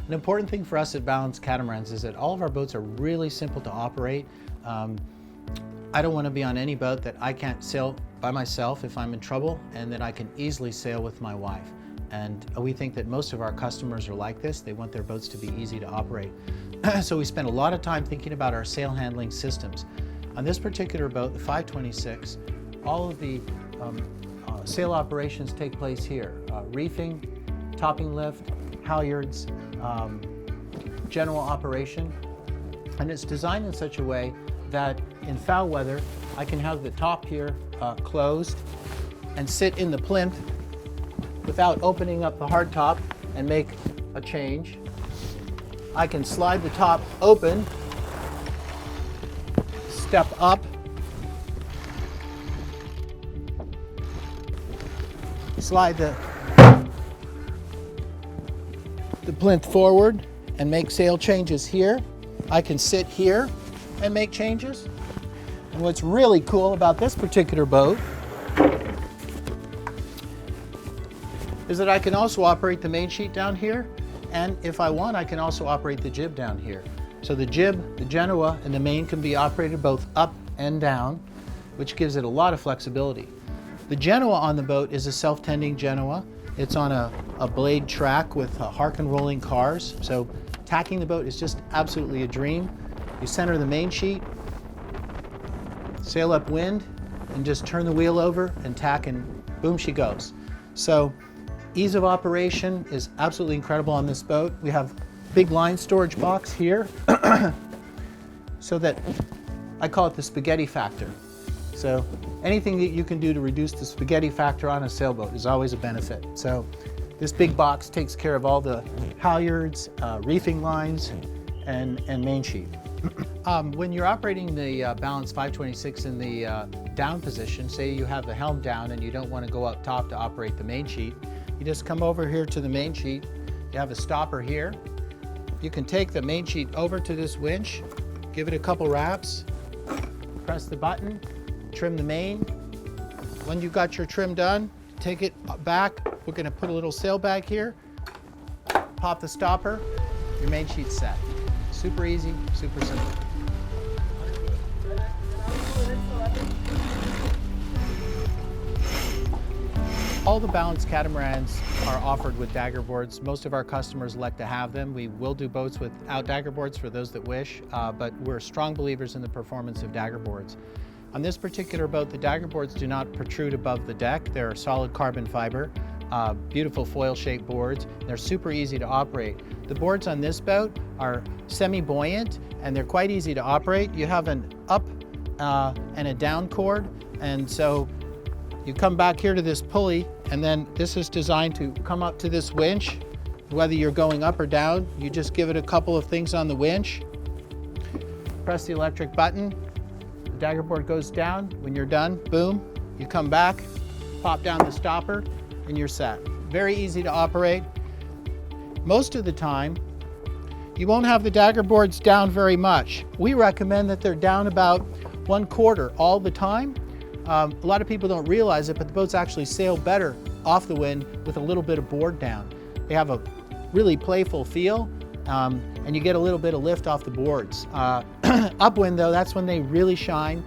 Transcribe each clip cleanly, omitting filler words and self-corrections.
An important thing for us at Balance Catamarans is that all of our boats are really simple to operate. I don't want to be on any boat that I can't sail by myself if I'm in trouble, and that I can easily sail with my wife. And we think that most of our customers are like this. They want their boats to be easy to operate. So we spend a lot of time thinking about our sail handling systems. On this particular boat, the 526, all of the sail operations take place here. Reefing, topping lift, halyards, Genoa operation. And it's designed in such a way that in foul weather, I can have the top here closed and sit in the plinth without opening up the hard top and make a change. I can slide the top open, step up, slide the plinth forward and make sail changes here. I can sit here and make changes. And what's really cool about this particular boat is that I can also operate the main sheet down here, and if I want, I can also operate the jib down here. So the jib, the Genoa, and the main can be operated both up and down, which gives it a lot of flexibility. The Genoa on the boat is a self-tending Genoa. It's on a blade track with Harken rolling cars, so tacking the boat is just absolutely a dream. You center the main sheet, sail upwind, and just turn the wheel over and tack, and boom, she goes. So ease of operation is absolutely incredible on this boat. We have big line storage box here so that I call it the spaghetti factor. So anything that you can do to reduce the spaghetti factor on a sailboat is always a benefit. So this big box takes care of all the halyards, reefing lines, and main sheet. When you're operating the Balance 526 in the down position, say you have the helm down and you don't want to go up top to operate the main sheet, you just come over here to the main sheet. You have a stopper here. You can take the main sheet over to this winch, give it a couple wraps, press the button, trim the main. When you've got your trim done, take it back. We're going to put a little sail bag here, pop the stopper, your main sheet's set. Super easy, super simple. All the Balance Catamarans are offered with Dagger Boards. Most of our customers elect to have them. We will do boats without Dagger Boards for those that wish, but we're strong believers in the performance of Dagger Boards. On this particular boat, the Dagger Boards do not protrude above the deck. They're solid carbon fiber, beautiful foil-shaped boards. They're super easy to operate. The boards on this boat are semi-buoyant, and they're quite easy to operate. You have an up and a down cord, and so you come back here to this pulley, and then this is designed to come up to this winch. Whether you're going up or down, you just give it a couple of things on the winch, press the electric button, the Dagger board goes down. When you're done, boom, you come back, pop down the stopper, and you're set. Very easy to operate. Most of the time, you won't have the Dagger boards down very much. We recommend that they're down about 1/4 all the time. A lot of people don't realize it, but the boats actually sail better off the wind with a little bit of board down. They have a really playful feel, and you get a little bit of lift off the boards. Upwind though, that's when they really shine.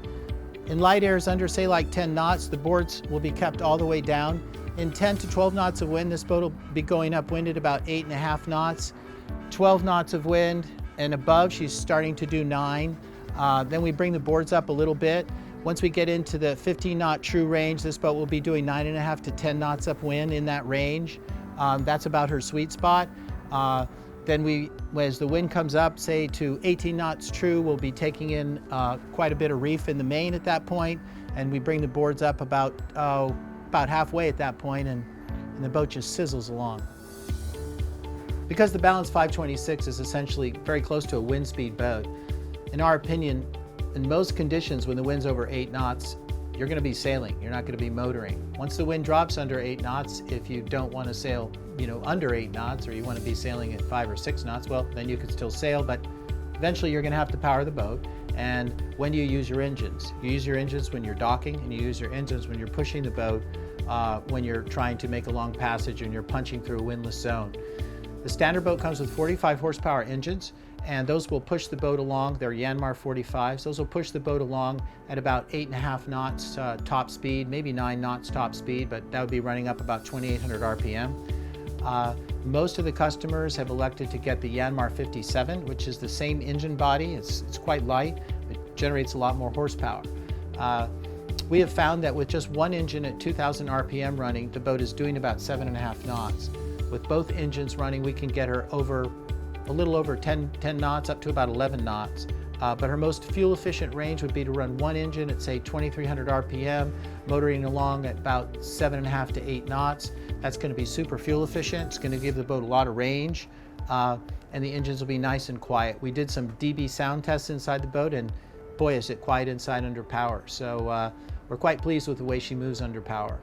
In light airs under, say, like 10 knots, the boards will be kept all the way down. In 10 to 12 knots of wind, this boat will be going upwind at about 8.5 knots. 12 knots of wind and above, she's starting to do 9. Then we bring the boards up a little bit. Once we get into the 15-knot true range, this boat will be doing 9.5 to 10 knots upwind in that range. That's about her sweet spot. Then as the wind comes up, say to 18 knots true, we'll be taking in quite a bit of reef in the main at that point, and we bring the boards up about halfway at that point, and the boat just sizzles along. Because the Balance 526 is essentially very close to a wind speed boat, in our opinion, in most conditions when the wind's over 8 knots, you're going to be sailing, you're not going to be motoring. Once the wind drops under 8 knots, if you don't want to sail under 8 knots, or you want to be sailing at 5 or 6 knots, well, then you can still sail, but eventually you're going to have to power the boat. And when do you use your engines? You use your engines when you're docking, and you use your engines when you're pushing the boat, when you're trying to make a long passage and you're punching through a windless zone. The standard boat comes with 45 horsepower engines, and those will push the boat along. They're Yanmar 45s. Those will push the boat along at about 8.5 knots top speed, maybe 9 knots top speed, but that would be running up about 2,800 RPM. Most of the customers have elected to get the Yanmar 57, which is the same engine body. It's quite light. It generates a lot more horsepower. We have found that with just one engine at 2,000 RPM running, the boat is doing about 7.5 knots. With both engines running, we can get her over a little over 10 knots, up to about 11 knots. But her most fuel efficient range would be to run one engine at say 2,300 RPM, motoring along at about 7.5 to 8 knots. That's going to be super fuel efficient. It's going to give the boat a lot of range, and the engines will be nice and quiet. We did some dB sound tests inside the boat, and boy, is it quiet inside under power. So we're quite pleased with the way she moves under power.